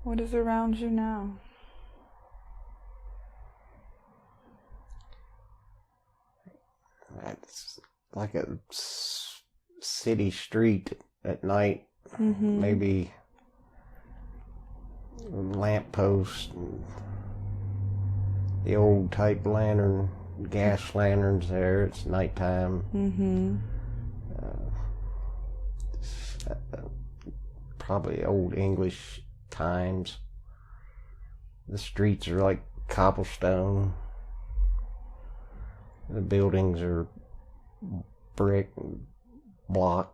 What is around you now? It's like a city street at night. Maybe a lamppost and the old type lantern, gas lanterns there. It's nighttime. Probably old English times. The streets are like cobblestone. The buildings are brick and block.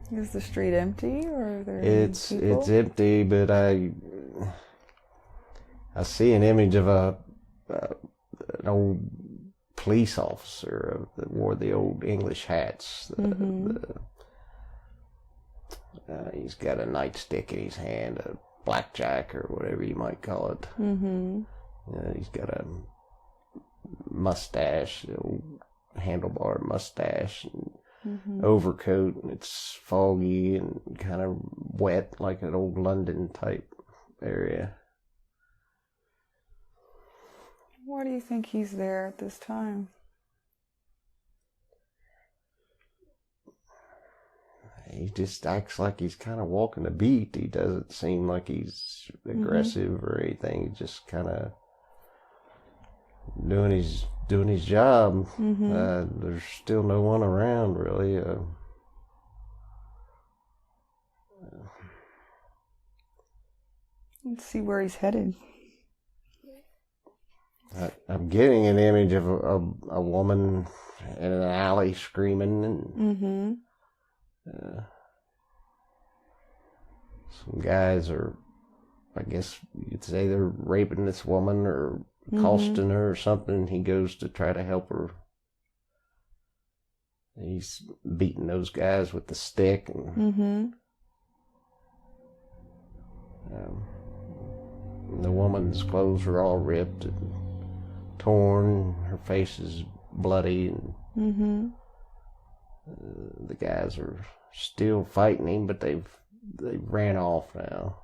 Is the street empty, or are there It's people? It's empty, but I see an image of an old police officer that wore the old English hats. He's got a nightstick in his hand, a blackjack or whatever you might call it. He's got a mustache, old handlebar mustache, and overcoat, and it's foggy and kind of wet, like an old London type area. Why do you think he's there at this time? He just acts like he's kind of walking the beat. He doesn't seem like he's aggressive or anything. He's just kind of doing his job. There's still no one around, really. Let's see where he's headed. I'm getting an image of a woman in an alley screaming, and some guys are, I guess you'd say, they're raping this woman or accosting her or something. He goes to try to help her. He's beating those guys with the stick, and the woman's clothes are all ripped and torn. Her face is bloody, and the guys are still fighting him, but they've ran off now.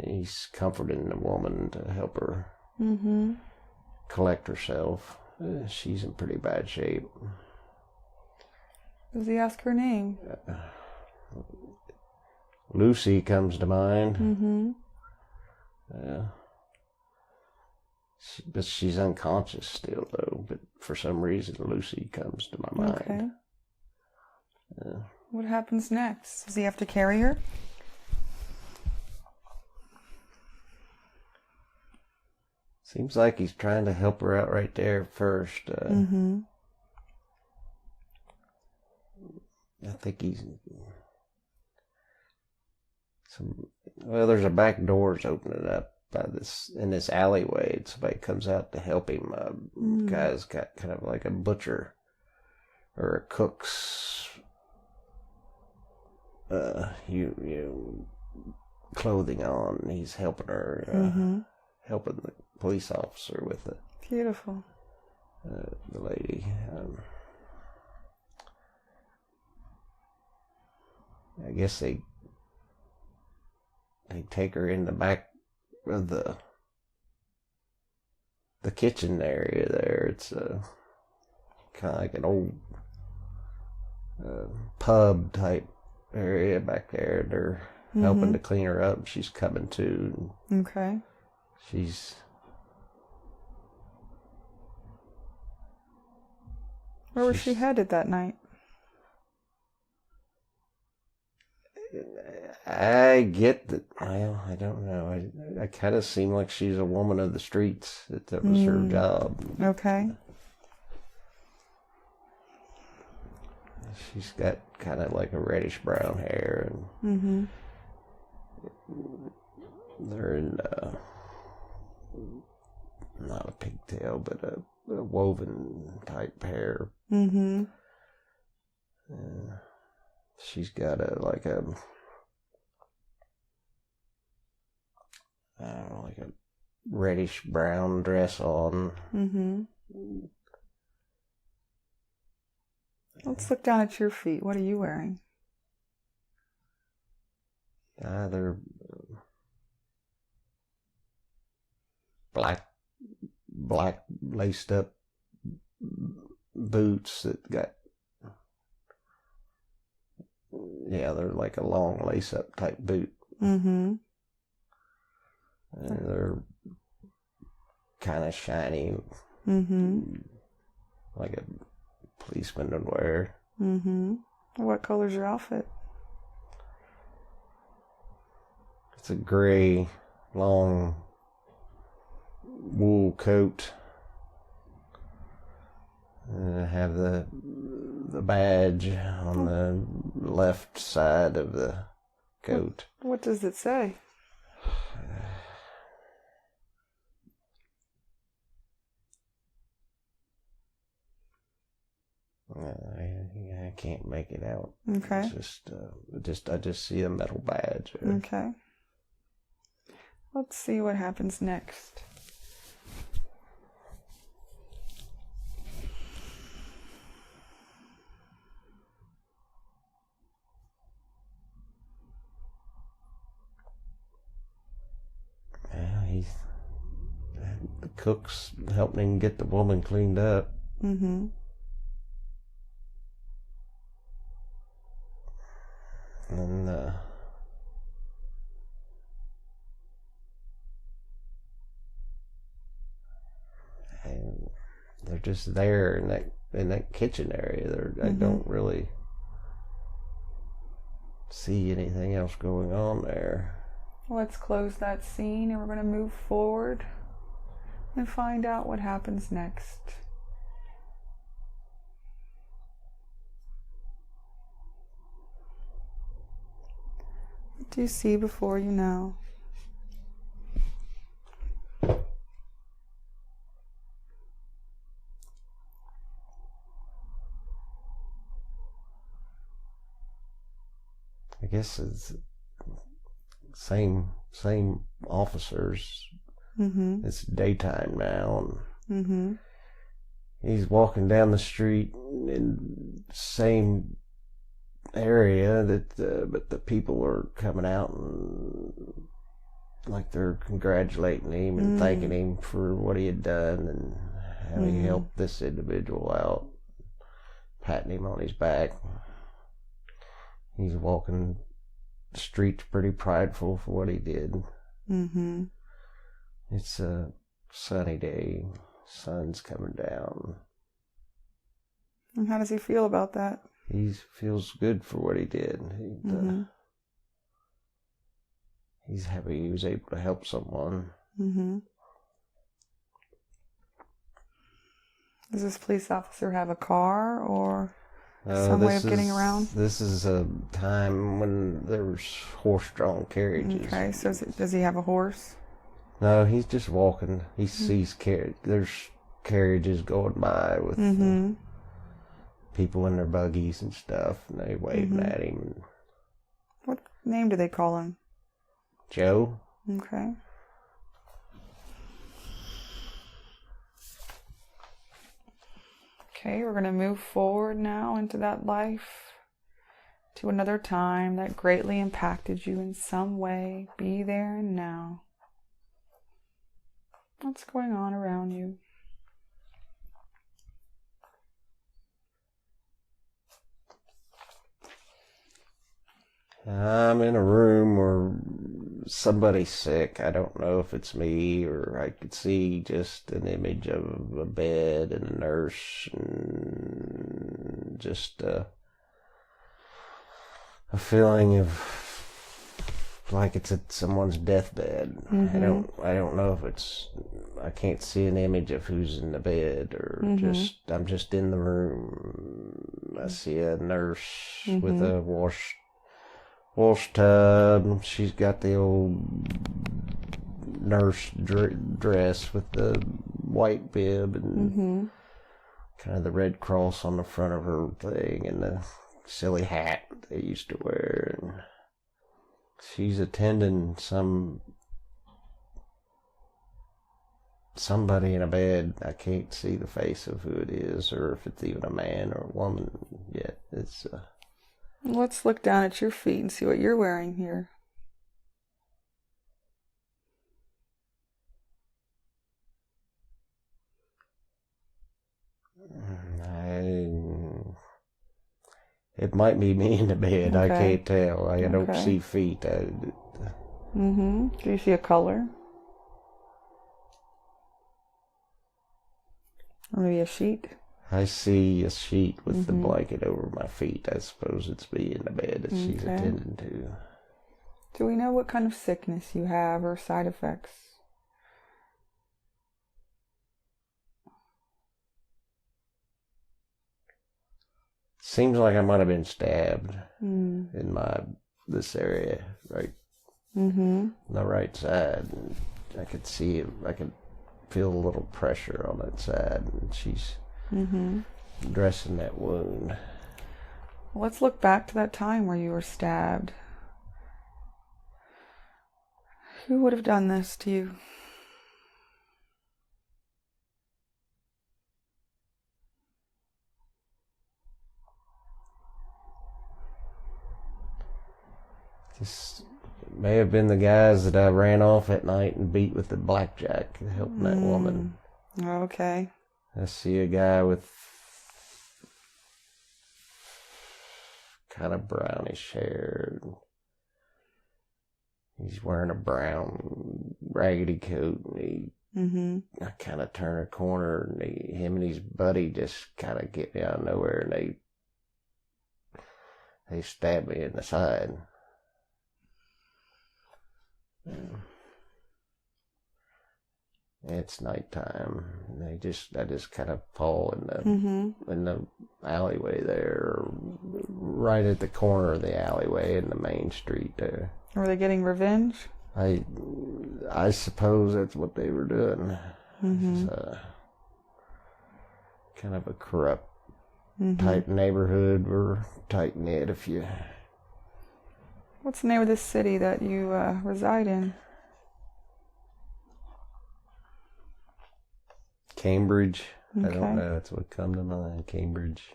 He's comforting the woman to help her collect herself. She's in pretty bad shape. Does he ask her name? Lucy comes to mind. But she's unconscious still, though. But for some reason, Lucy comes to my mind. Okay. What happens next? Does he have to carry her? Seems like he's trying to help her out right there first. I think he's... there's a back door's opening up in this alleyway, and somebody comes out to help him. Guy's got kind of like a butcher or a cook's clothing on, and he's helping her, helping the police officer with it. Beautiful. The lady. I guess they take her in the back of the kitchen area there. It's kind of like an old pub type area back there. They're helping to clean her up. She's coming to. Okay. Where was she headed that night? I get that. Well, I don't know. I kind of seem like she's a woman of the streets. That was her job. Okay. She's got kind of like a reddish brown hair, and they're in not a pigtail, but a woven type hair. She's got like a reddish brown dress on. Let's look down at your feet. What are you wearing? They're black laced up boots that got, they're like a long lace up type boot. Mm-hmm. And they're kind of shiny. Mm-hmm. Like a policeman would wear. Mm-hmm. What color's your outfit? It's a gray, long wool coat. And I have the badge on the left side of the coat. What does it say? I can't make it out. Okay. It's I just see a metal badge. Okay. Let's see what happens next. The cook's helping him get the woman cleaned up. Mm-hmm. And they're just there in that kitchen area. I don't really see anything else going on there. Let's close that scene and we're going to move forward and find out what happens next. What do you see before you now? I guess it's same officers. Mm-hmm. It's daytime now. Mm-hmm. He's walking down the street in the same area but the people are coming out and like they're congratulating him and thanking him for what he had done and how he helped this individual out, patting him on his back. He's walking the streets pretty prideful for what he did. Mm-hmm. It's a sunny day. Sun's coming down. And how does he feel about that? He feels good for what he did. He's happy he was able to help someone. Mm-hmm. Does this police officer have a car or some way of getting around? This is a time when there was horse-drawn carriages. Okay, so does he have a horse? No, he's just walking. He sees there's carriages going by with people in their buggies and stuff, and they waving at him. What name do they call him? Joe. Okay. Okay, we're going to move forward now into that life, to another time that greatly impacted you in some way. Be there and now. What's going on around you? I'm in a room where somebody's sick. I don't know if it's me, or I could see just an image of a bed and a nurse and just a feeling of like it's at someone's deathbed. I don't know if it's, I can't see an image of who's in the bed or I'm just in the room. I see a nurse with a wash tub. She's got the old nurse dress with the white bib and kind of the red cross on the front of her thing and the silly hat they used to wear. And she's attending somebody in a bed. I can't see the face of who it is or if it's even a man or a woman yet. It's Let's look down at your feet and see what you're wearing here. It might be me in the bed. I Okay. can't tell. I don't Okay. see feet. Do you see a color? Or maybe a sheet? I see a sheet with the blanket over my feet. I suppose it's me in the bed that she's attending to. Do we know what kind of sickness you have or side effects? Seems like I might have been stabbed in this area, right? On the right side. And I could see it. I could feel a little pressure on that side, and she's dressing that wound. Let's look back to that time where you were stabbed. Who would have done this to you? This may have been the guys that I ran off at night and beat with the blackjack, helping that woman. Okay. I see a guy with kind of brownish hair. He's wearing a brown raggedy coat, and I kind of turn a corner, and him and his buddy just kind of get me out of nowhere, and they stab me in the side. It's nighttime. And I just kind of fall in the alleyway there, right at the corner of the alleyway in the main street there. Were they getting revenge? I suppose that's what they were doing. It's kind of a corrupt type neighborhood. We're tight knit. What's the name of this city that you reside in? Cambridge. Okay. I don't know. That's what come to mind. Cambridge.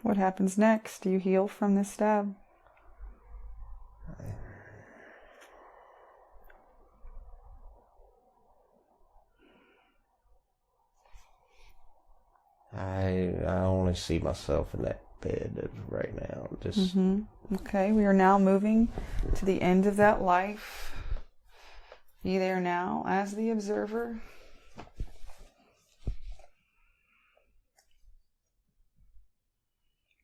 What happens next? Do you heal from this stab? I only see myself in that bed right now. Just Okay, we are now moving to the end of that life. Be there now as the observer.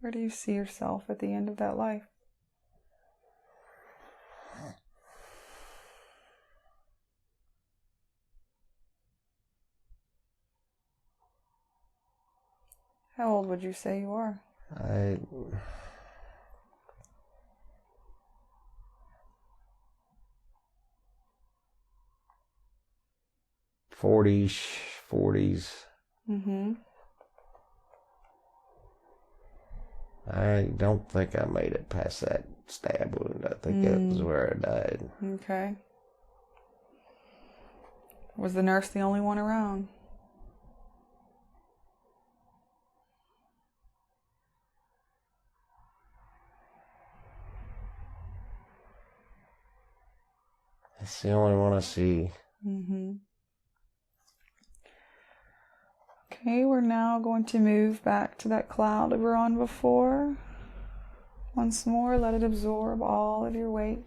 Where do you see yourself at the end of that life? How old would you say you are? 40s. I don't think I made it past that stab wound. I think that was where I died. Okay. Was the nurse the only one around? That's the only one I see. Okay, we're now going to move back to that cloud that we were on before. Once more, let it absorb all of your weight.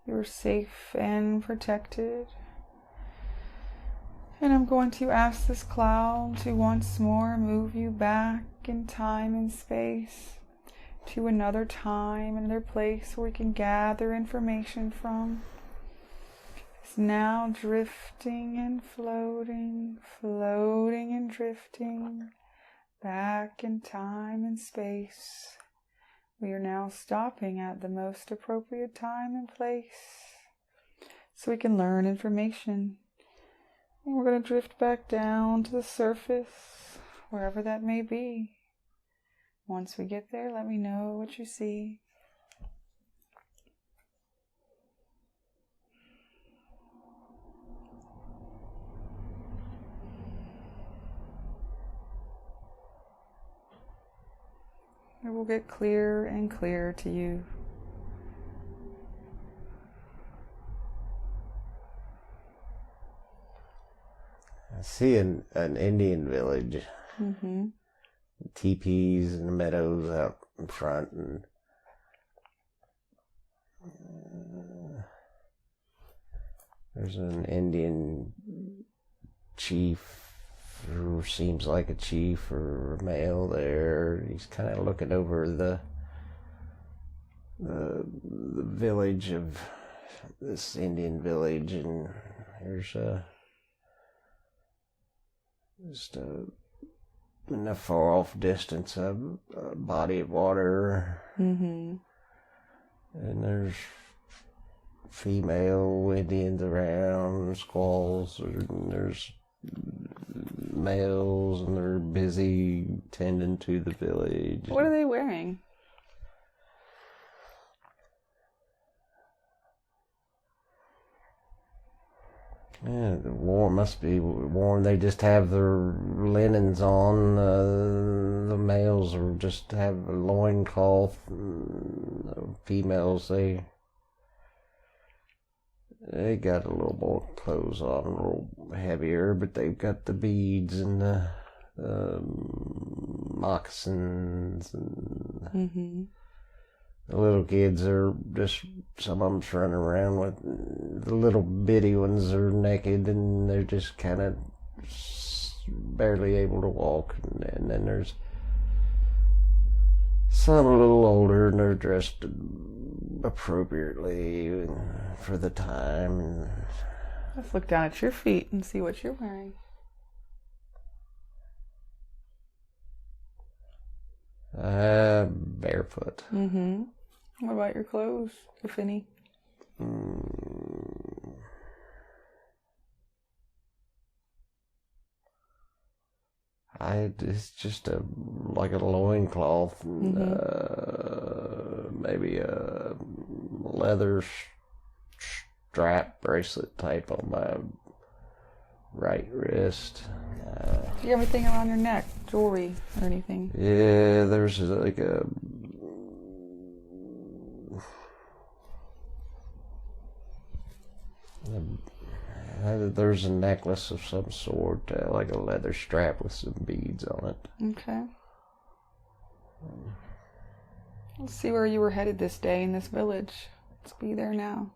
You're safe and protected. And I'm going to ask this cloud to once more move you back in time and space to another time, another place where we can gather information from. It's now drifting and floating, floating and drifting back in time and space. We are now stopping at the most appropriate time and place so we can learn information. And we're going to drift back down to the surface, wherever that may be. Once we get there, let me know what you see. It will get clearer and clearer to you. I see an Indian village. Mm-hmm. Teepees and the meadows out in front, and there's an Indian chief who seems like a chief or a male there. He's kind of looking over the village of this Indian village, and there's just in a far off distance a body of water. Mm-hmm. And there's female Indians around, squaws, and there's males, and they're busy tending to the village. What are they wearing? Yeah, the warm must be warm. They just have their linens on. The males are just have a loincloth. The females, they got a little more clothes on, a little heavier, but they've got the beads and the moccasins, and Mm-hmm. the little kids are just, some of them's running around with, the little bitty ones are naked, and they're just kind of barely able to walk, and then there's some a little older, and they're dressed appropriately for the time. Let's look down at your feet and see what you're wearing. Barefoot. Mm-hmm. What about your clothes, if any? It's just like a loincloth, and maybe a leather strap bracelet type on my right wrist. Do you have anything around your neck, jewelry or anything? Yeah, there's like there's a necklace of some sort, like a leather strap with some beads on it. Okay. Let's see where you were headed this day in this village. Let's be there now.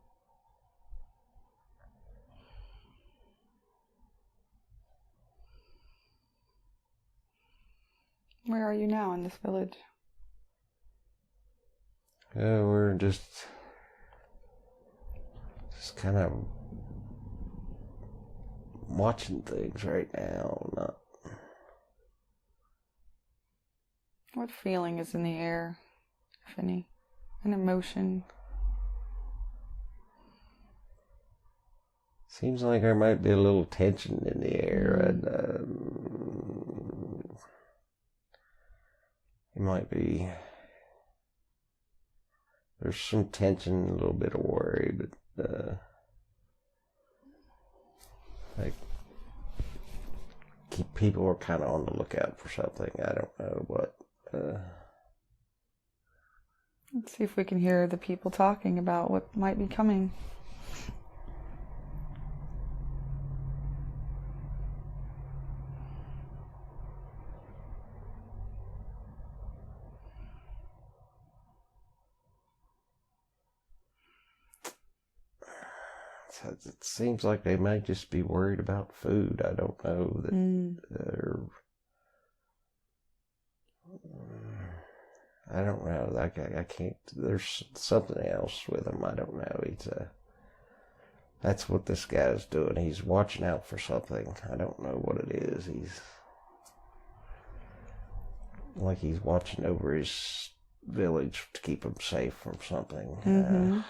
Where are you now in this village? Yeah, we're just kind of watching things right now. Not. What feeling is in the air, if any? An emotion? Seems like there might be a little tension in the air, and it might be. There's some tension, a little bit of worry, but like people are kind of on the lookout for something. I don't know what. Let's see if we can hear the people talking about what might be coming. It seems like they might just be worried about food. I don't know that they're. I don't know. I can't. There's something else with him. I don't know. That's what this guy's doing. He's watching out for something. I don't know what it is. He's watching over his village to keep him safe from something. Mm-hmm.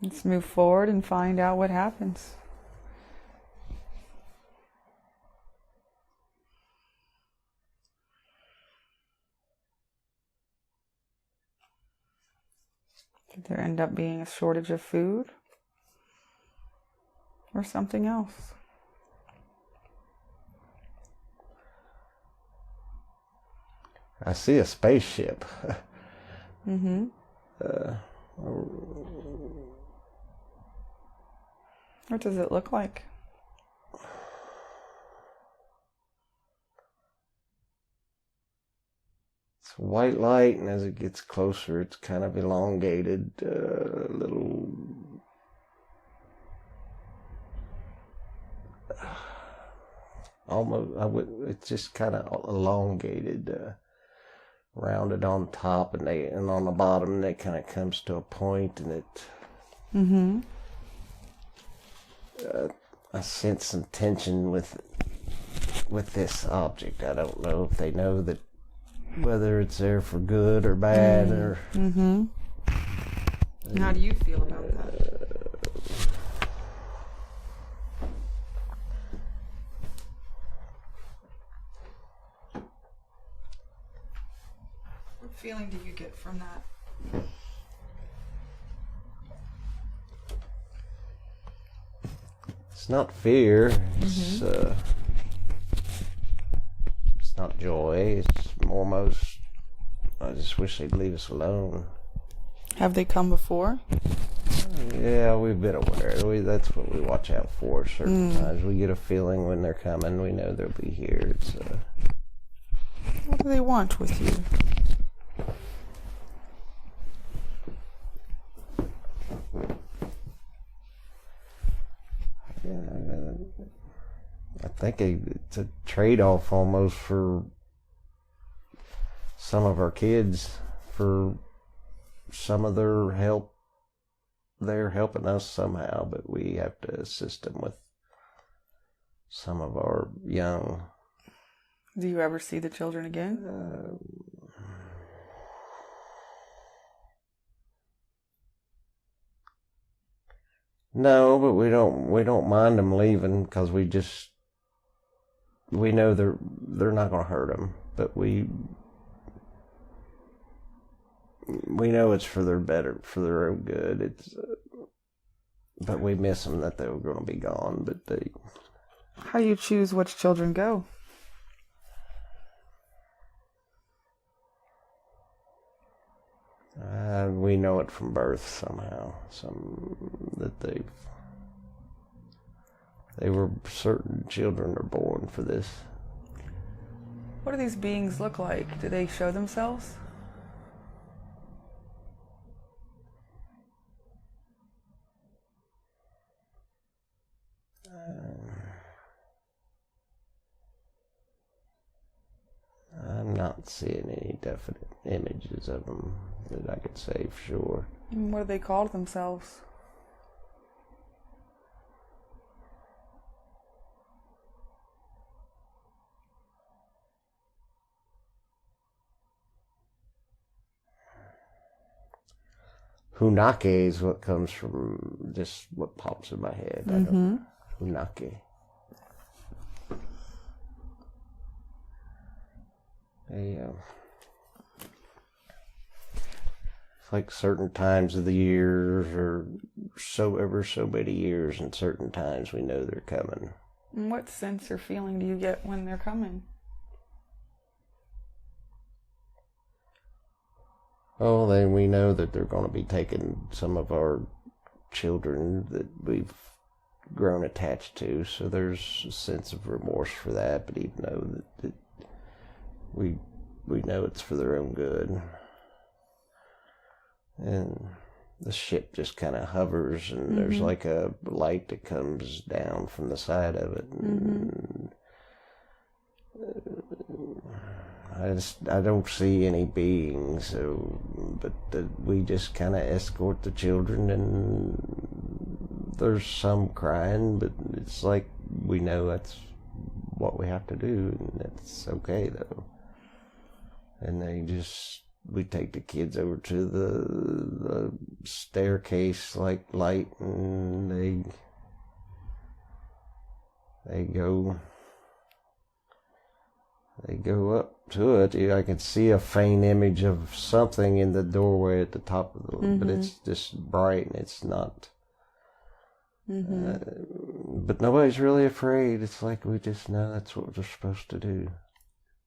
Let's move forward and find out what happens. Did there end up being a shortage of food? Or something else? I see a spaceship. Mm-hmm. What does it look like? white light, and as it gets closer, it's kind of elongated, little... it's just kind of elongated, rounded on top, and on the bottom, and it kind of comes to a point, and it... Mm-hmm. I sense some tension with this object. I don't know if they know that whether it's there for good or bad, or... Mm-hmm. How do you feel about that? What feeling do you get from that? It's not fear. It's not joy. It's almost, I just wish they'd leave us alone. Have they come before? Yeah, we've been aware. That's what we watch out for. Certain times we get a feeling when they're coming. We know they'll be here. It's What do they want with you? I think it's a trade-off almost for some of our kids, for some of their help. They're helping us somehow, but we have to assist them with some of our young. Do you ever see the children again? No, but we don't mind them leaving, because we know they're not going to hurt them, but we know it's for their own good. It's but we miss them, that they were going to be gone. But How do you choose which children go? We know it from birth somehow. That they were certain children are born for this. What do these beings look like? Do they show themselves? I'm not seeing any definite images of them that I could say for sure. And what do they call themselves? Hunake is what comes from just what pops in my head. Hunake. It's like certain times of the years, or so many years, and certain times we know they're coming. And what sense or feeling do you get when they're coming? Oh, then we know that they're going to be taking some of our children that we've grown attached to, so there's a sense of remorse for that, but even though that we know it's for their own good. And the ship just kind of hovers, and there's like a light that comes down from the side of it. And I don't see any beings, but we just kind of escort the children, and there's some crying, but it's like we know that's what we have to do, and it's okay though. And we take the kids over to the staircase like light, and they go up to it. I can see a faint image of something in the doorway at the top of the, but it's just bright, and it's not. But nobody's really afraid. It's like we just know that's what we're supposed to do.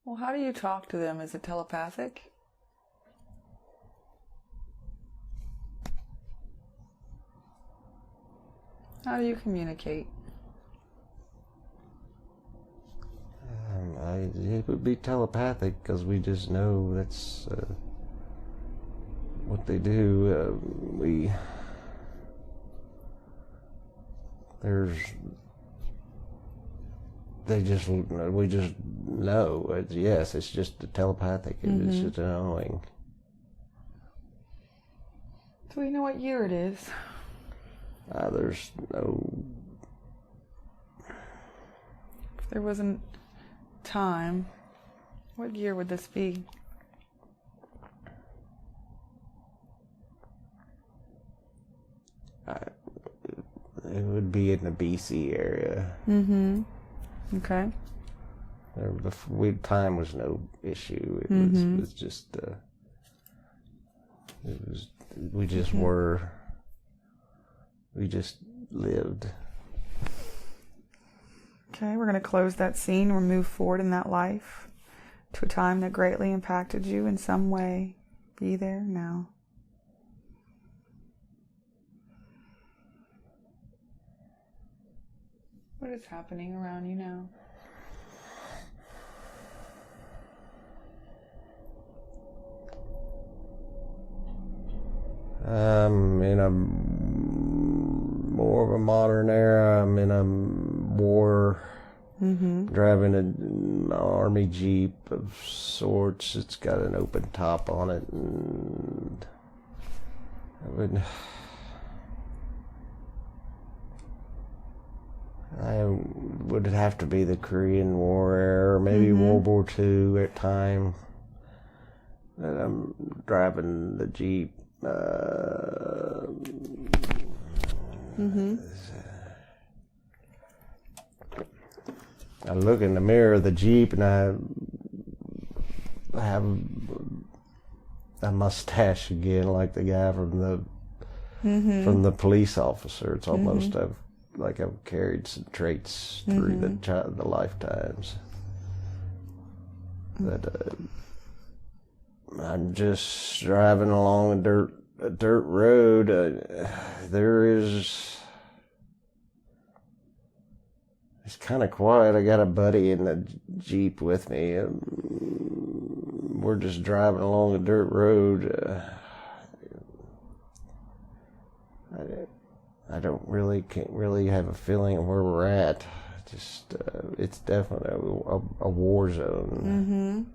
Well, how do you talk to them? Is it telepathic? How do you communicate? it would be telepathic because we just know that's what they do. We just know. Yes, it's just telepathic. It's just knowing. Do we know what year it is? There's no. If there wasn't time, what year would this be? It would be in the BC area. Okay. Time was no issue. It was just. We just were. We just lived. Okay, we're going to close that scene or move forward in that life to a time that greatly impacted you in some way. Be there now. What is happening around you now? In a more of a modern era. I'm in a war, driving an army jeep of sorts. It's got an open top on it, and would it have to be the Korean War era, or maybe World War II at time. And I'm driving the jeep. I look in the mirror of the Jeep and I have a mustache again, like the guy from the police officer. It's almost like I've carried some traits through the lifetimes. But I'm just driving along a dirt road. It's kind of quiet. I got a buddy in the Jeep with me. We're just driving along a dirt road. Can't really have a feeling of where we're at. Just it's definitely a war zone.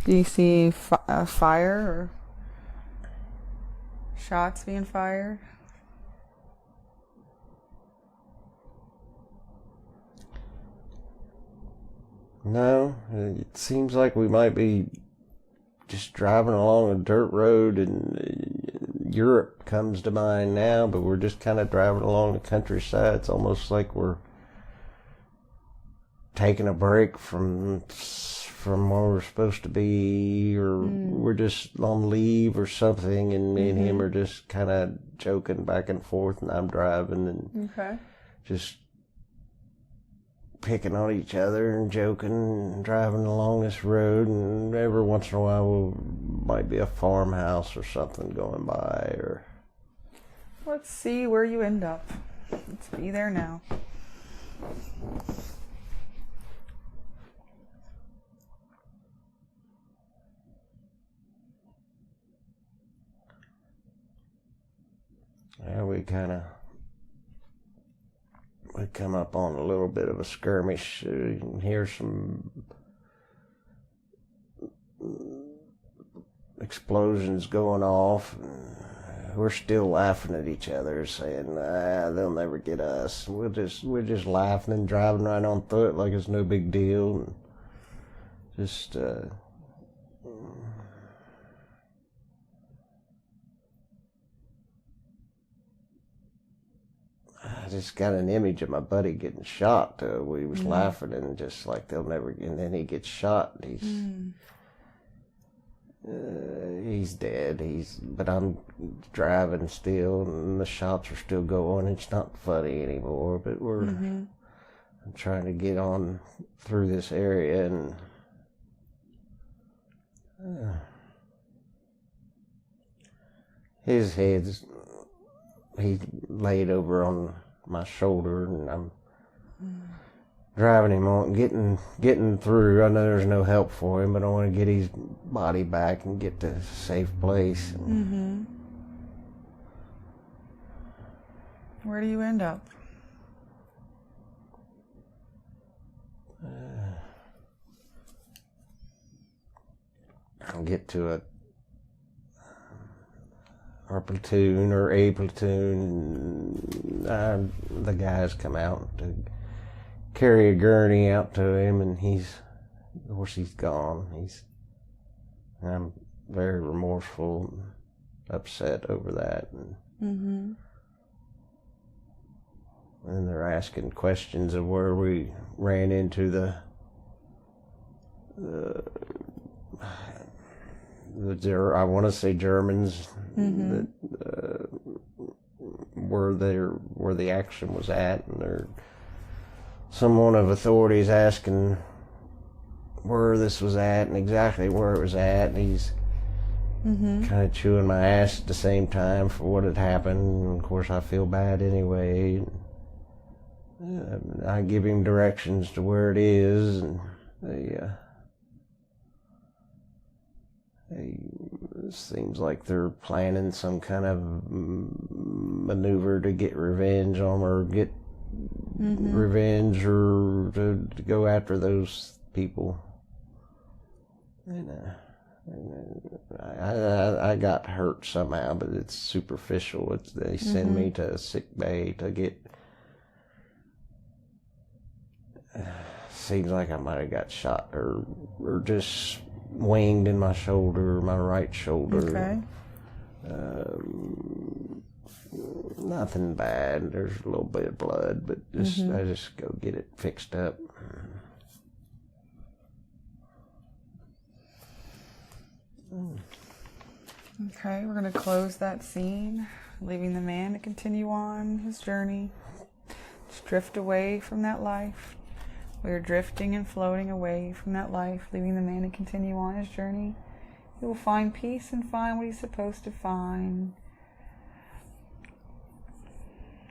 Do you see fire or shots being fired? No, it seems like we might be just driving along a dirt road, and Europe comes to mind now, but we're just kind of driving along the countryside. It's almost like we're taking a break from where we're supposed to be, or we're just on leave or something, and me and him are just kind of joking back and forth, and I'm driving and just picking on each other and joking and driving along this road, and every once in a while might be a farmhouse or something going by. Or let's see where you end up. Let's be there now. Yeah, we come up on a little bit of a skirmish. You can hear some explosions going off. We're still laughing at each other, saying, they'll never get us. We're just laughing and driving right on through it like it's no big deal. And just I just got an image of my buddy getting shot. We was laughing and just like they'll never. And then he gets shot. He's dead. But I'm driving still, and the shots are still going. It's not funny anymore. But I'm trying to get on through this area, and his head's he laid over on my shoulder, and I'm driving him on, getting through. I know there's no help for him, but I want to get his body back and get to a safe place. Mm-hmm. Where do you end up? I'll get to our platoon or a platoon. The guys come out to carry a gurney out to him, and of course he's gone. I'm very remorseful and upset over that. And they're asking questions of where we ran into the I want to say Germans, that, where the action was at, and someone of authorities asking where this was at and exactly where it was at, and he's kind of chewing my ass at the same time for what had happened. And of course, I feel bad anyway. I give him directions to where it is, and it seems like they're planning some kind of maneuver to get revenge on, or get revenge, or to go after those people. And I got hurt somehow, but it's superficial. They send me to a sick bay to get. Seems like I might have got shot or just winged in my shoulder, my right shoulder. Okay. Nothing bad. There's a little bit of blood, but I just go get it fixed up. Okay, we're going to close that scene, leaving the man to continue on his journey. Just drift away from that life. We are drifting and floating away from that life, leaving the man to continue on his journey. He will find peace and find what he's supposed to find.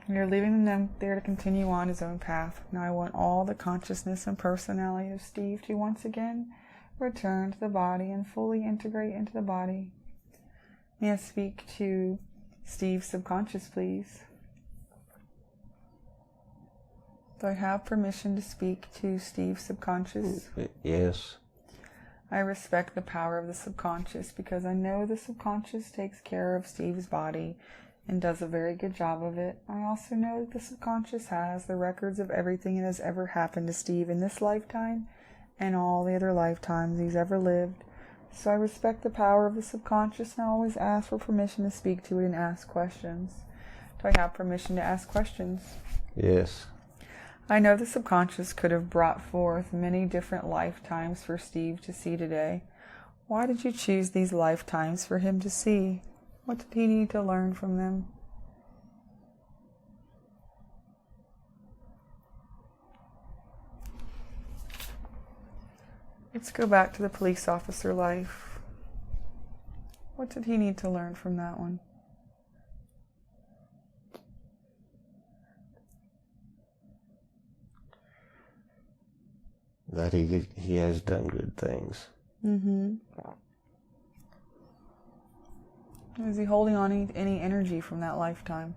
We are leaving him there to continue on his own path. Now I want all the consciousness and personality of Steve to once again return to the body and fully integrate into the body. May I speak to Steve's subconscious, please? Do I have permission to speak to Steve's subconscious? Yes. I respect the power of the subconscious because I know the subconscious takes care of Steve's body and does a very good job of it. I also know that the subconscious has the records of everything that has ever happened to Steve in this lifetime and all the other lifetimes he's ever lived. So I respect the power of the subconscious, and I always ask for permission to speak to it and ask questions. Do I have permission to ask questions? Yes. I know the subconscious could have brought forth many different lifetimes for Steve to see today. Why did you choose these lifetimes for him to see? What did he need to learn from them? Let's go back to the police officer life. What did he need to learn from that one? That he has done good things. Is he holding on any energy from that lifetime?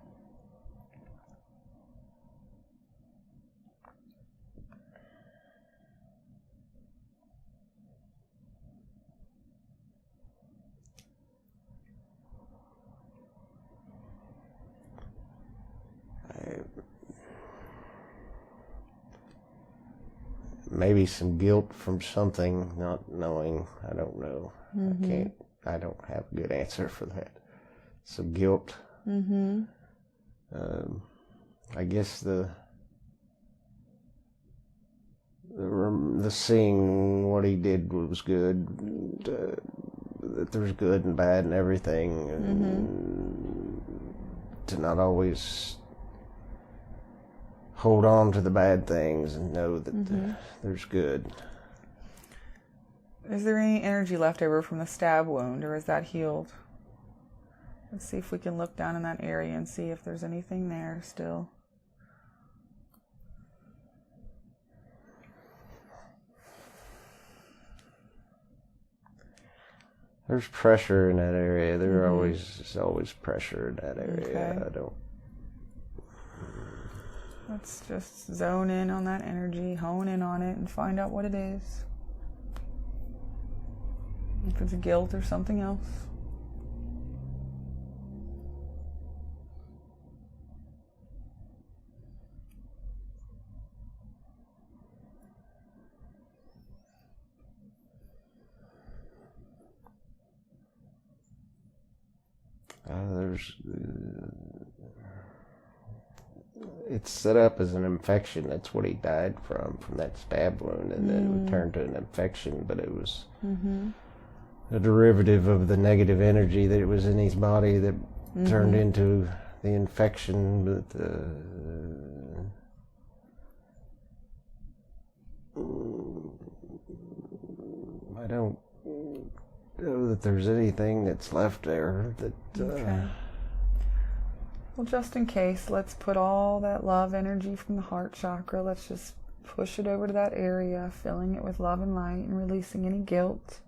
Maybe some guilt from something, not knowing. I don't know. I don't have a good answer for that. Some guilt. I guess the seeing what he did was good. That there's good and bad and everything. And to not always hold on to the bad things and know that there's good. Is there any energy left over from the stab wound, or is that healed? Let's see if we can look down in that area and see if there's anything there still. There's pressure in that area. There's always pressure in that area. Okay. I don't. Let's just zone in on that energy, hone in on it, and find out what it is. If it's guilt or something else. It's set up as an infection. That's what he died from that stab wound, and then it turned to an infection. But it was a derivative of the negative energy that was in his body that turned into the infection. But I don't know that there's anything that's left there that. Okay. Well, just in case, let's put all that love energy from the heart chakra, let's just push it over to that area, filling it with love and light and releasing any guilt.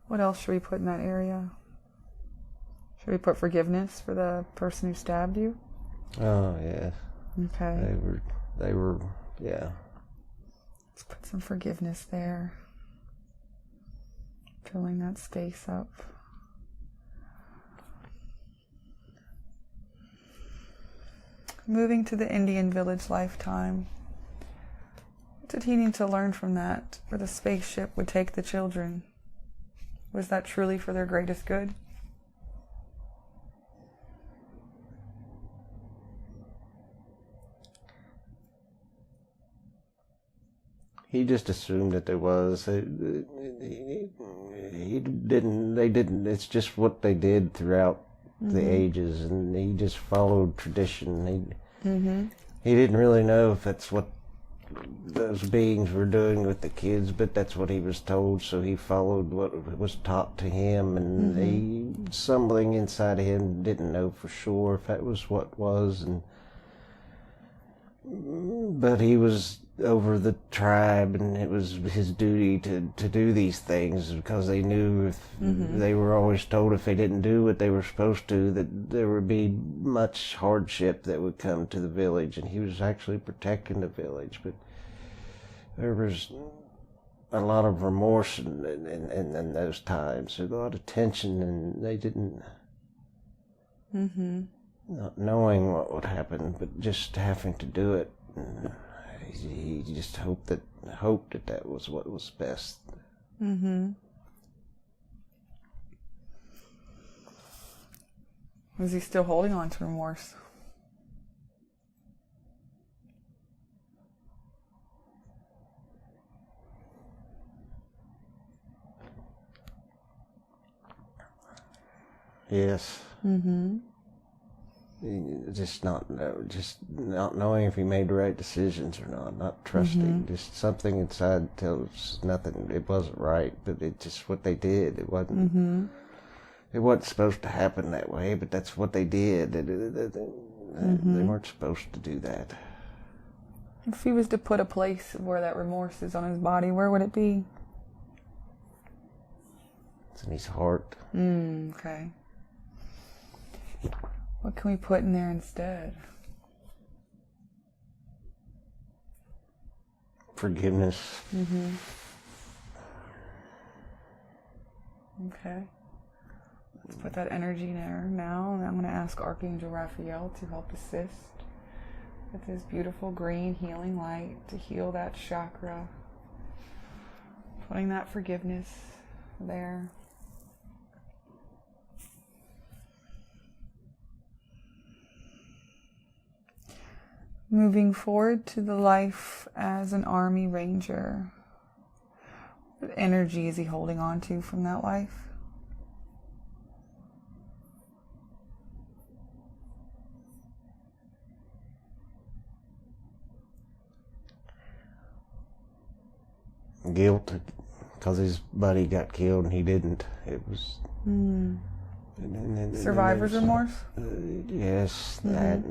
What else should we put in that area? Should we put forgiveness for the person who stabbed you? Oh, yeah. Okay. They were, yeah. Let's put some forgiveness there. Filling that space up. Moving to the Indian village lifetime. What did he need to learn from that, where the spaceship would take the children? Was that truly for their greatest good? He just assumed that there was. He didn't. They didn't. It's just what they did throughout the ages, and he just followed tradition. He didn't really know if that's what those beings were doing with the kids, but that's what he was told. So he followed what was taught to him, and something inside of him didn't know for sure if that was what was. But he was over the tribe, and it was his duty to do these things, because they knew if they were always told if they didn't do what they were supposed to, that there would be much hardship that would come to the village, and he was actually protecting the village. But there was a lot of remorse in those times, a lot of tension, and they didn't, not knowing what would happen, but just having to do it. And he just hoped that was what was best. Was he still holding on to remorse? Yes. Just not knowing if he made the right decisions or not trusting. Just something inside tells nothing. It wasn't right, but it's just what they did. It wasn't. It wasn't supposed to happen that way, but that's what they did. They weren't supposed to do that. If he was to put a place where that remorse is on his body, where would it be? It's in his heart. Okay. What can we put in there instead? Forgiveness. Okay. Let's put that energy there now, and I'm going to ask Archangel Raphael to help assist with his beautiful green healing light to heal that chakra. Putting that forgiveness there. Moving forward to the life as an army ranger. What energy is he holding on to from that life? Guilt, because his buddy got killed and he didn't. It was... Survivor's remorse? Yes, that.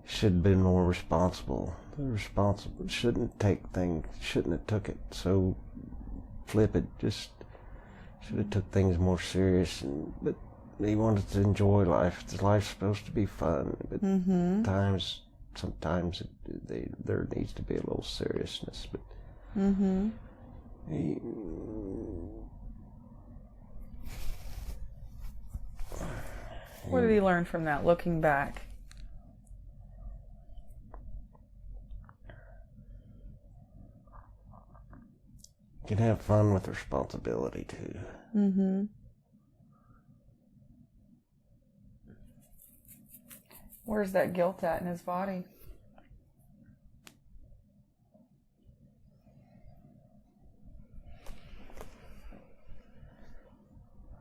should have been more responsible. They're responsible. Shouldn't have took it so flippant. Just should have took things more serious. But he wanted to enjoy life. Life's supposed to be fun. But sometimes there needs to be a little seriousness. But what did he learn from that, looking back? You can have fun with responsibility too. Where's that guilt at in his body?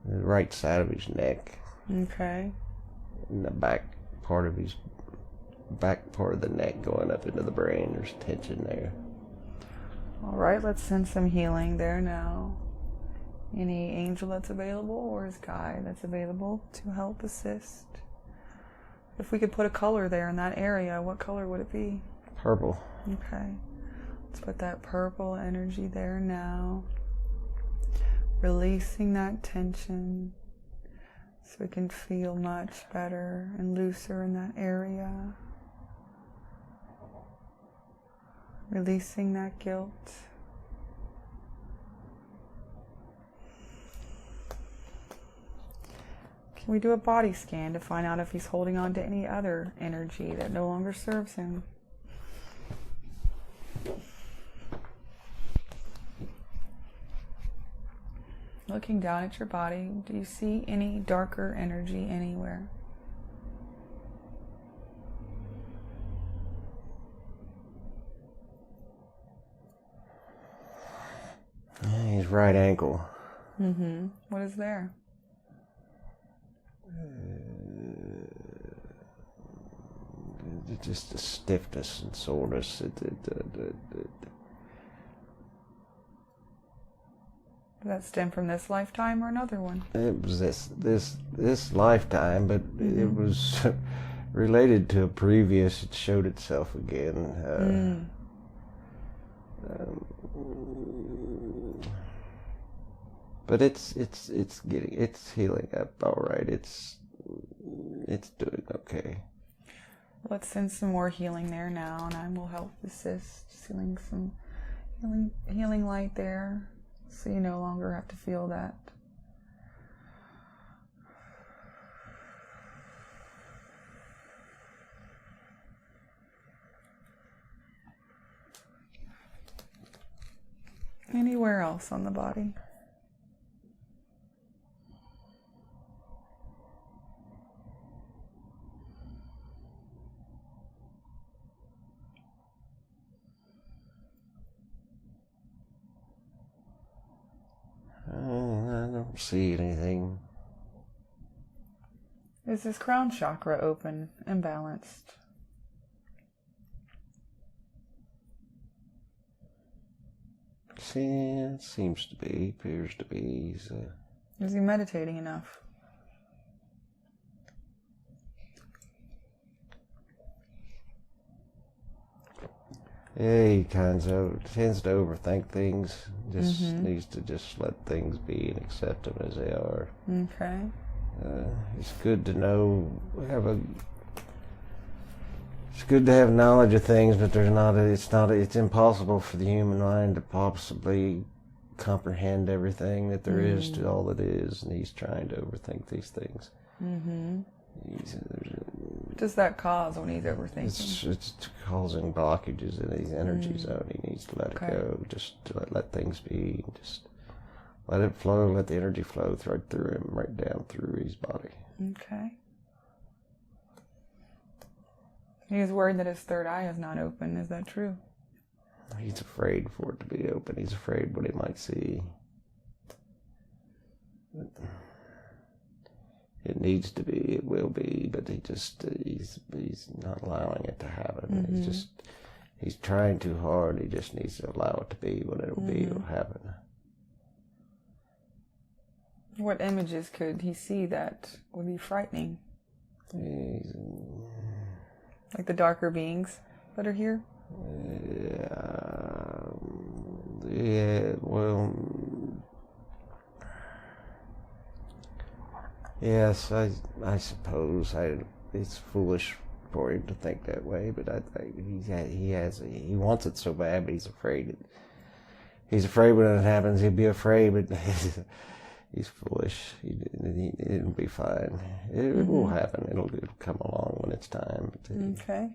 The right side of his neck. Okay. And the back part of the neck going up into the brain. There's tension there. All right, let's send some healing there now. Any angel that's available or his guide that's available to help assist. If we could put a color there in that area, what color would it be? Purple. Okay. Let's put that purple energy there now. Releasing that tension so we can feel much better and looser in that area. Releasing that guilt. Can we do a body scan to find out if he's holding on to any other energy that no longer serves him? Looking down at your body, do you see any darker energy anywhere? His right ankle. What is there? Just the stiffness and soreness. Does that stem from this lifetime or another one? It was this lifetime, but it was related to a previous. It showed itself again. But it's healing up all right. It's doing okay. Let's send some more healing there now, and I will help assist. Sending some healing light there, so you no longer have to feel that. Anywhere else on the body? I don't see anything. Is his crown chakra open and balanced? See, it seems to be, appears to be. Is he meditating enough? Yeah, he tends to overthink things. Just needs to just let things be and accept them as they are. Okay. It's good to know, it's good to have knowledge of things, but it's impossible for the human mind to possibly comprehend everything that there is to all that is, and he's trying to overthink these things. What does that cause when he's overthinking? It's causing blockages in his energy zone. He needs to let it go, just to let things be, just let it flow, let the energy flow right through him, right down through his body. Okay. He's worried that his third eye is not open. Is that true? He's afraid for it to be open. He's afraid what he might see. It needs to be, it will be, but he's not allowing it to happen. He's trying too hard. He just needs to allow it to be. When it'll be, it'll happen. What images could he see that would be frightening? Like the darker beings that are here? Yeah, well, yes, I suppose it's foolish for him to think that way, but I think he wants it so bad, but he's afraid. He's afraid when it happens, he'll be afraid, but he's foolish. It'll be fine. It will happen. It'll come along when it's time. Okay.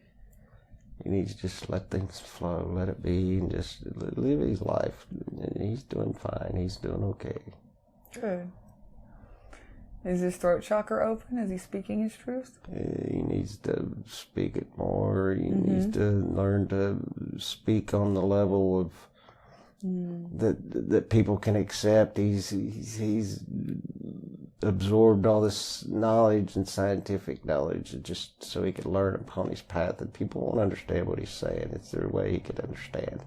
He needs to just let things flow, let it be, and just live his life. He's doing fine. He's doing okay. Good. Is his throat chakra open? Is he speaking his truth? He needs to speak it more. He needs to learn to speak on the level of that people can accept. He's absorbed all this knowledge and scientific knowledge just so he can learn upon his path, and people won't understand what he's saying. It's their way he could understand.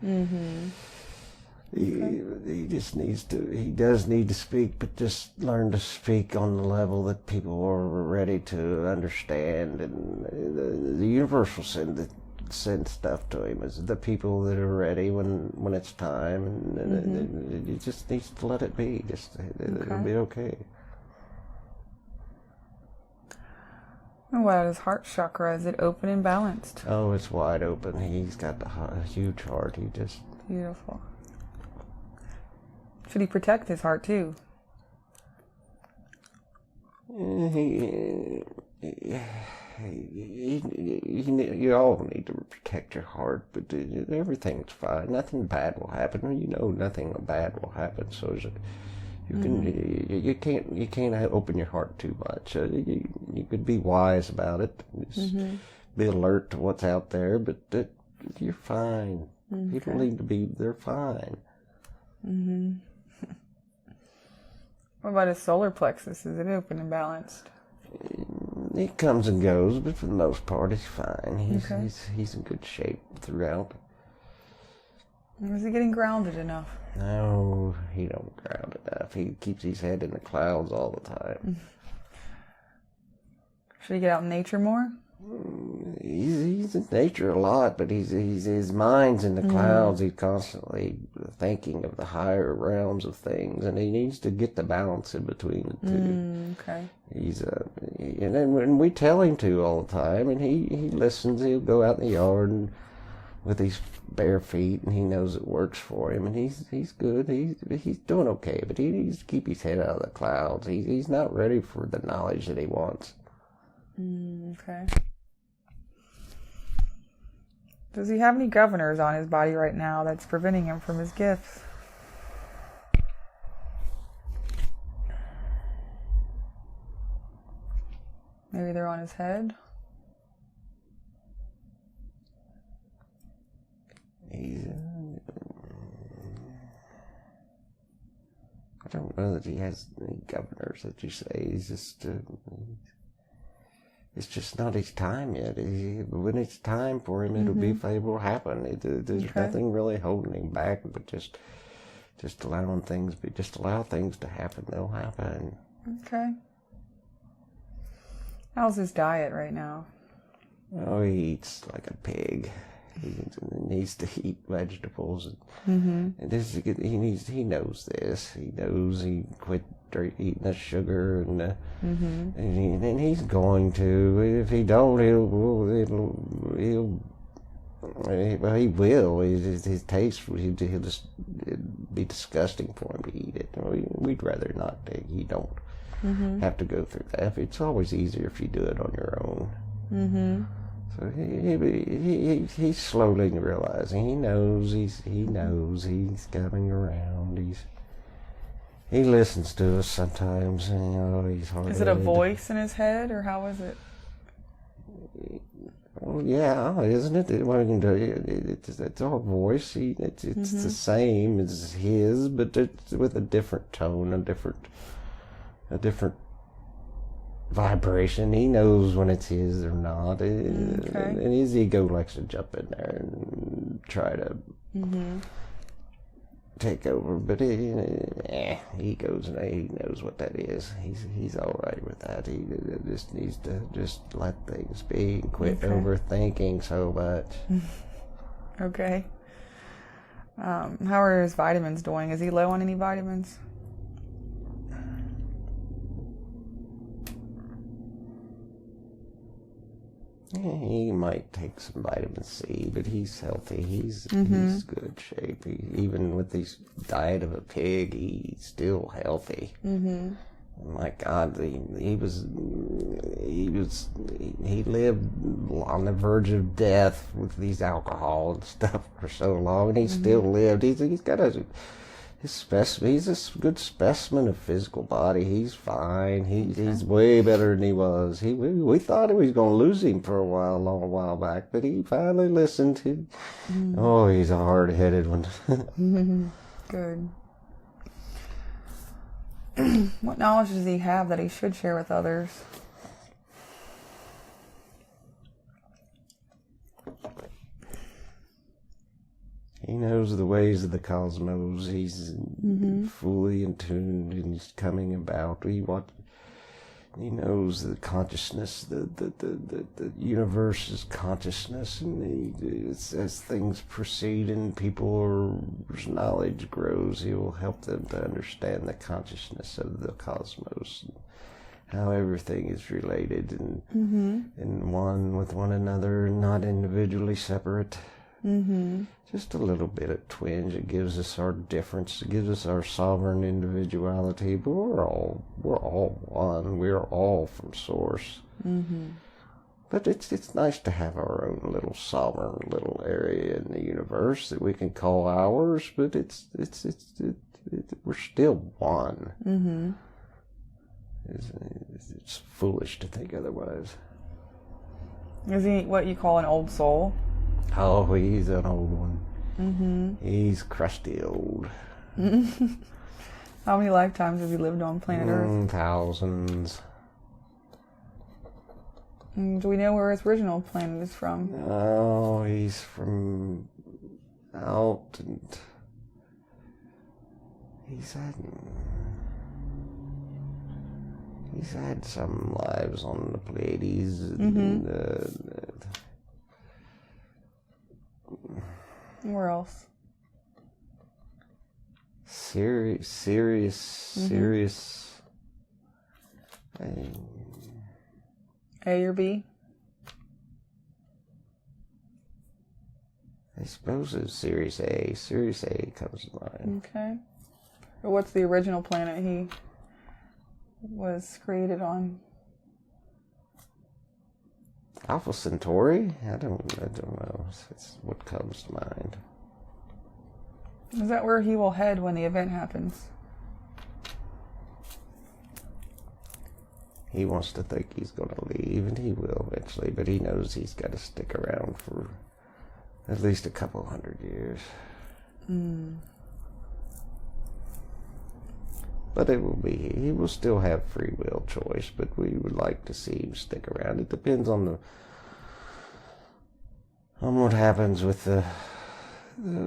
He just needs to, he does need to speak, but just learn to speak on the level that people are ready to understand, and the universe will send stuff to him as the people that are ready when it's time, and he just needs to let it be. It'll be okay. And what about his heart chakra? Is it open and balanced? Oh, it's wide open. He's got a huge heart. Beautiful. Should he protect his heart too? You all need to protect your heart, but everything's fine. Nothing bad will happen. You know, nothing bad will happen. So you can't open your heart too much. You could be wise about it. Just be alert to what's out there, but you're fine. Okay. People need to be. They're fine. What about his solar plexus? Is it open and balanced? It comes and goes, but for the most part, he's fine. He's in good shape throughout. Is he getting grounded enough? No, he don't ground enough. He keeps his head in the clouds all the time. Should he get out in nature more? He's in nature a lot, but his mind's in the clouds. He's constantly thinking of the higher realms of things, and he needs to get the balance in between the two. Okay. And then when we tell him to all the time, and he listens. He'll go out in the yard and with his bare feet, and he knows it works for him, and he's good. He's doing okay, but he needs to keep his head out of the clouds. He's not ready for the knowledge that he wants. Okay. Does he have any governors on his body right now that's preventing him from his gifts? Maybe they're on his head? I don't know that he has any governors that you say. He's just... it's just not his time yet. When it's time for him, it'll be able to happen. There's nothing really holding him back, but just allowing things. Just allow things to happen. They'll happen. Okay. How's his diet right now? Oh, he eats like a pig. He needs to eat vegetables, and he knows this. He knows he quit eating the sugar, and he's going to. If he don't, he will. His taste, he'll just it'd be disgusting for him to eat it. We'd rather not. You don't have to go through that. It's always easier if you do it on your own. So he's slowly realizing. He knows he's coming around. He listens to us sometimes, and he's hard. Is it a voice in his head, or how is it? Well, yeah, isn't it? What we can do, it's our voice. It's the same as his, but it's with a different tone, a different vibration. He knows when it's his or not. And his ego likes to jump in there and try to take over, but he goes and he knows what that is. He's all right with that. He just needs to just let things be and quit overthinking so much. Okay. How are his vitamins doing? Is he low on any vitamins? He might take some vitamin C, but he's healthy. He's good shape. Even with his diet of a pig, he's still healthy. Mm-hmm. My God, he lived on the verge of death with these alcohol and stuff for so long, and he still lived. He's got he's a good specimen of physical body. He's fine. He's way better than he was. We thought we was going to lose him for a while back, but he finally listened. Oh, he's a hard-headed one. Good. What knowledge does he have that he should share with others? He knows the ways of the cosmos. He's fully in tune, and he's coming about. He knows the consciousness, the universe's consciousness, and as things proceed and people's knowledge grows, he will help them to understand the consciousness of the cosmos, and how everything is related and one with one another, and not individually separate. Just a little bit of twinge. It gives us our difference. It gives us our sovereign individuality. But we're all one. We're all from Source. But it's nice to have our own little sovereign little area in the universe that we can call ours. But we're still one. It's foolish to think otherwise. Is he what you call an old soul? Oh, he's an old one. He's crusty old. How many lifetimes has he lived on planet Earth? Thousands. Do we know where his original planet is from? Oh, he's from out, and he's had some lives on the Pleiades. Where else? Serious. A or B? I suppose it's Sirius A. Sirius A comes to mind. Okay. But what's the original planet he was created on? Alpha Centauri? I don't know. It's what comes to mind. Is that where he will head when the event happens? He wants to think he's going to leave, and he will eventually, but he knows he's got to stick around for at least a couple 100 years. But he will still have free will choice, but we would like to see him stick around. It depends on what happens with the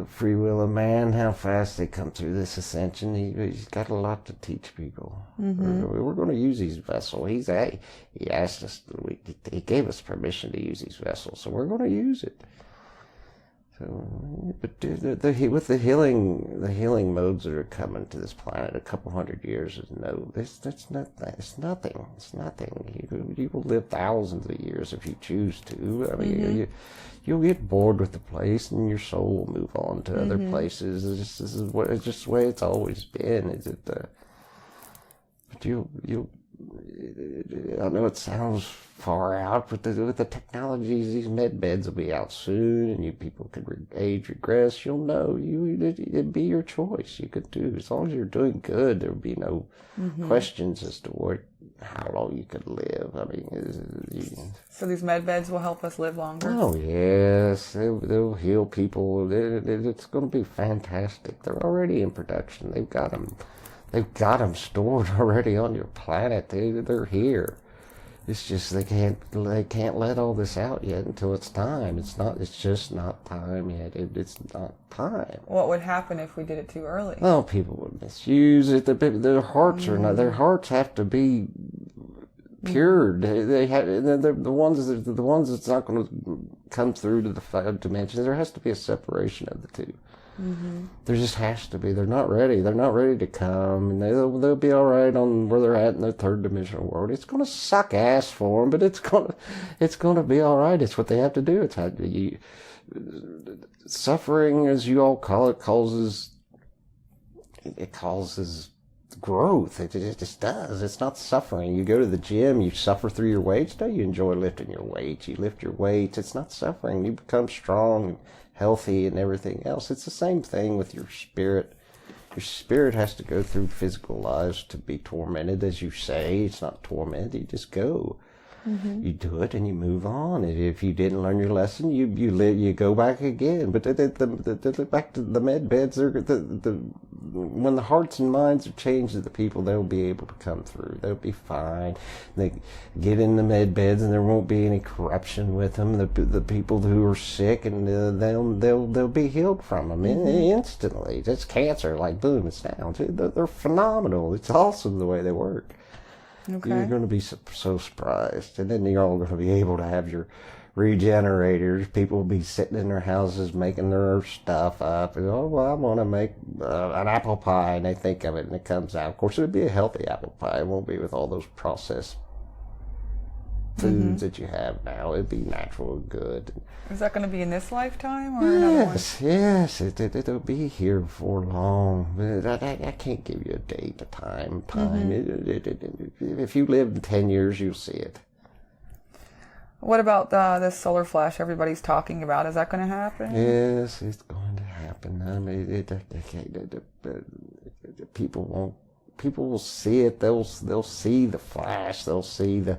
free will of man, how fast they come through this ascension. He's got a lot to teach people. We're going to use his vessel. He asked us, he gave us permission to use his vessel, so we're going to use it. So, but with the healing modes that are coming to this planet, a couple 100 years is it's nothing. It's nothing. You will live thousands of years if you choose to. I mean, you'll get bored with the place, and your soul will move on to other places. This is just the way it's always been. But you'll. I know it sounds far out, but with the technologies, these medbeds will be out soon, and you people could age regress. You'll know. It'd be your choice. You could do, as long as you're doing good. There would be no questions as to how long you could live. I mean, so these medbeds will help us live longer. Oh yes, they'll heal people. It's going to be fantastic. They're already in production. They've got them stored already on your planet. They're here. It's just they can't let all this out yet until it's time. It's just not time yet. It's not time. What would happen if we did it too early? Oh, people would misuse it. Their hearts are not. Their hearts have to be cured. They have the ones that's not going to come through to the 5 dimensions. There has to be a separation of the two. There just has to be. They're not ready. They're not ready to come, and they'll be all right on where they're at in their 3rd dimensional world. It's going to suck ass for them, but it's going to be all right. It's what they have to do. It's how suffering, as you all call it, causes growth. It just does. It's not suffering. You go to the gym, you suffer through your weights. No, you enjoy lifting your weights. You lift your weights. It's not suffering. You become strong and healthy and everything else. It's the same thing with your spirit. Your spirit has to go through physical lives to be tormented, as you say. It's not tormented. You just go. You do it and you move on. If you didn't learn your lesson, you go back again. But back to the med beds. When the hearts and minds are changed of the people, they'll be able to come through. They'll be fine. They get in the med beds, and there won't be any corruption with them. The people who are sick, and they'll be healed from them instantly. That's cancer, like boom, it's down. They're phenomenal. It's awesome the way they work. Okay. You're going to be so surprised. And then you're all going to be able to have your regenerators. People will be sitting in their houses making their stuff up. And, oh, well, I want to make an apple pie. And they think of it and it comes out. Of course, it would be a healthy apple pie. It won't be with all those processed foods that you have now. It'd be natural and good. Is that going to be in this lifetime or another one? Yes. It'll be here for long. I can't give you a date, a time. If you live 10 years, you'll see it. What about this solar flash everybody's talking about? Is that going to happen? Yes, it's going to happen. I mean, people will see it. They'll see the flash. They'll see the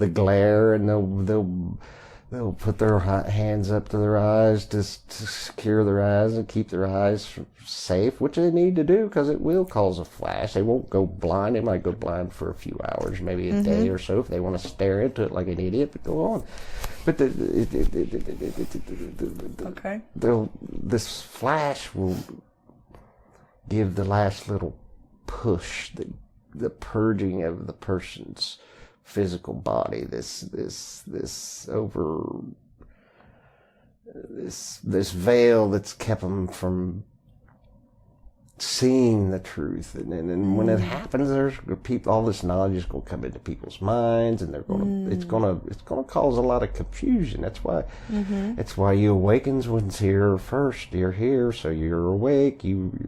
glare, and they'll put their hands up to their eyes to secure their eyes and keep their eyes safe, which they need to do because it will cause a flash. They won't go blind. They might go blind for a few hours, maybe a day or so, if they want to stare into it like an idiot. But go on. But okay. This flash will give the last little push, the purging of the person's physical body, this veil that's kept them from seeing the truth, and when it happens, there's all this knowledge is going to come into people's minds, and it's going to cause a lot of confusion. That's why you awakens one's here first. You're here, so you're awake.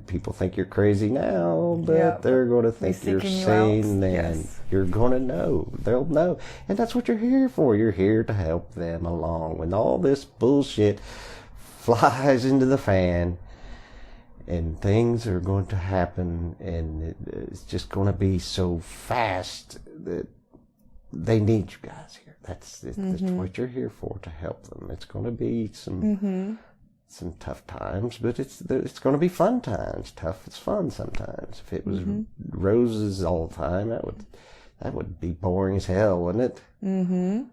People think you're crazy now, but they're going to think you're sane. Then you're going to know. They'll know, and that's what you're here for. You're here to help them along when all this bullshit flies into the fan. And things are going to happen, and it's just going to be so fast that they need you guys here. That's what you're here for, to help them. It's going to be some tough times, but it's going to be fun times. Tough is fun sometimes. If it was roses all the time, that would be boring as hell, wouldn't it?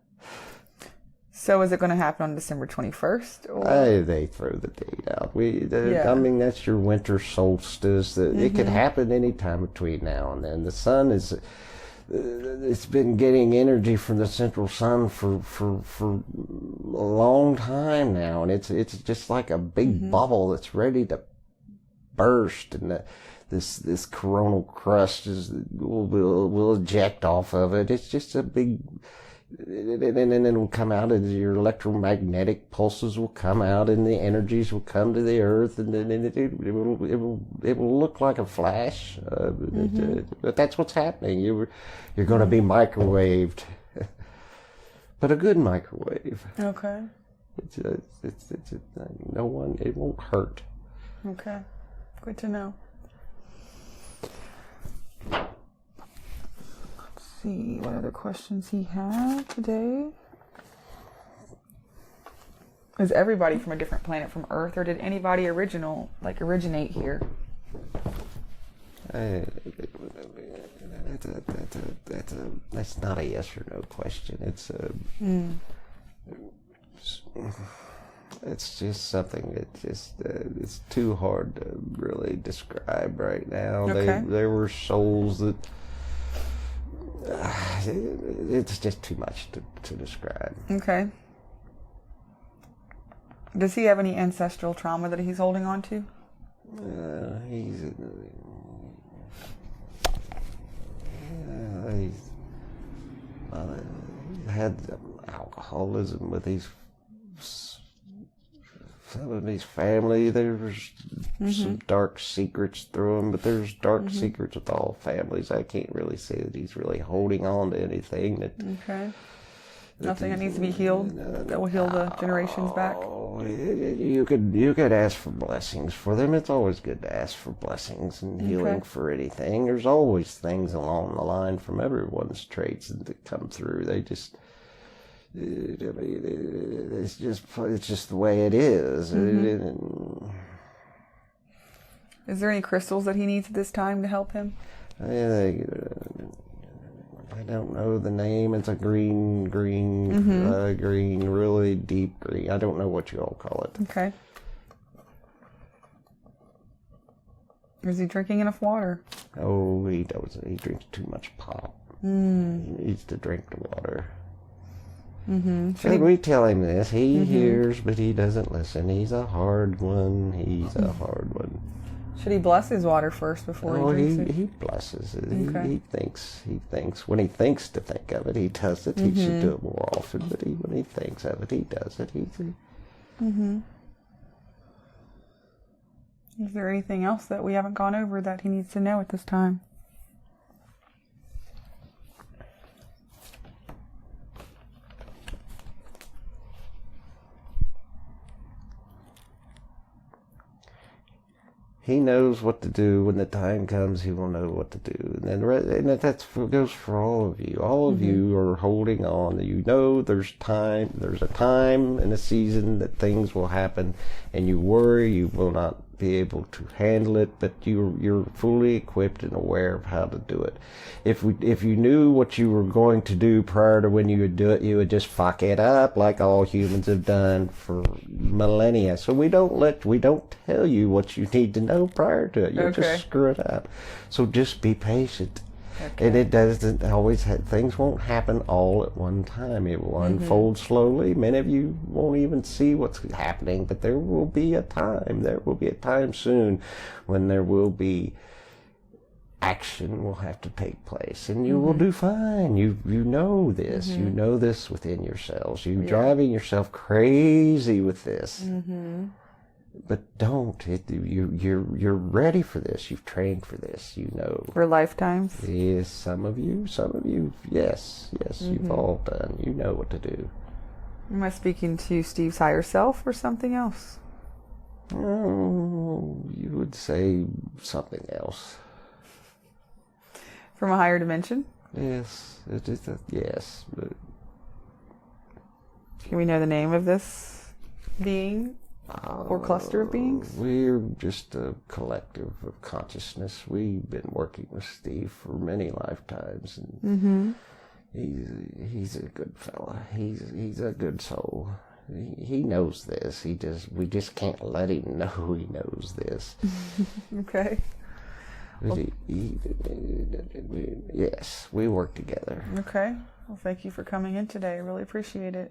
So is it going to happen on December 21st? Or? They throw the date out. I mean, that's your winter solstice. It could happen any time between now and then. The sun it's been getting energy from the central sun for a long time now, and it's just like a big bubble that's ready to burst, and this coronal crust will eject off of it. It's just a big. And then it will come out, and your electromagnetic pulses will come out, and the energies will come to the earth, and then it will look like a flash. But that's what's happening. You're going to be microwaved, but a good microwave. Okay. It's no one. It won't hurt. Okay. Good to know. See what other questions he had today. Is everybody from a different planet from Earth, or did anybody originate here? That's not a yes or no question. It's just something that it's too hard to really describe right now. Okay. There were souls that it's just too much to describe. Okay. Does he have any ancestral trauma that he's holding on to? He's had alcoholism with some of his family. There's some dark secrets through him, but there's dark secrets with all families. I can't really say that he's really holding on to anything that. Okay. Nothing that needs to be healed that will heal the generations back. You could ask for blessings for them. It's always good to ask for blessings and healing for anything. There's always things along the line from everyone's traits that come through. They just, it's just the way it is. Is there any crystals that he needs at this time to help him? I don't know the name. It's a green, really deep green. I don't know what you all call it. Okay. Is he drinking enough water? Oh, he doesn't. He drinks too much pop. He needs to drink the water. So we tell him this. He hears, but he doesn't listen. He's a hard one. Should he bless his water first before he drinks it? He blesses it. Okay. He thinks. When he thinks to think of it, he does it. He should do it more often, but when he thinks of it, he does it. Is there anything else that we haven't gone over that he needs to know at this time? He knows what to do when the time comes. He will know what to do, and that goes for all of you. All of you are holding on. You know there's time. There's a time and a season that things will happen, and you worry you will not be able to handle it. But you're fully equipped and aware of how to do it. If you knew what you were going to do prior to when you would do it, you would just fuck it up like all humans have done for millennia. So we don't tell you what you need to know prior to it. You'll just screw it up. So just be patient. Okay. And it doesn't always things won't happen all at one time. It will unfold slowly. Many of you won't even see what's happening, but there will be a time. There will be a time soon when there will be action will have to take place, and you will do fine. You know this. You know this within yourselves. You're driving yourself crazy with this. But don't. You're ready for this. You've trained for this. You know. For lifetimes? Yes, some of you. Yes, you've all done. You know what to do. Am I speaking to Steve's higher self or something else? Oh, you would say something else. From a higher dimension? Yes. Yes. But can we know the name of this being? Or cluster of beings? We're just a collective of consciousness. We've been working with Steve for many lifetimes, and he's a good fella. He's a good soul. He knows this. We just can't let him know he knows this. Okay. Well, yes, we work together. Okay. Well, thank you for coming in today. I really appreciate it.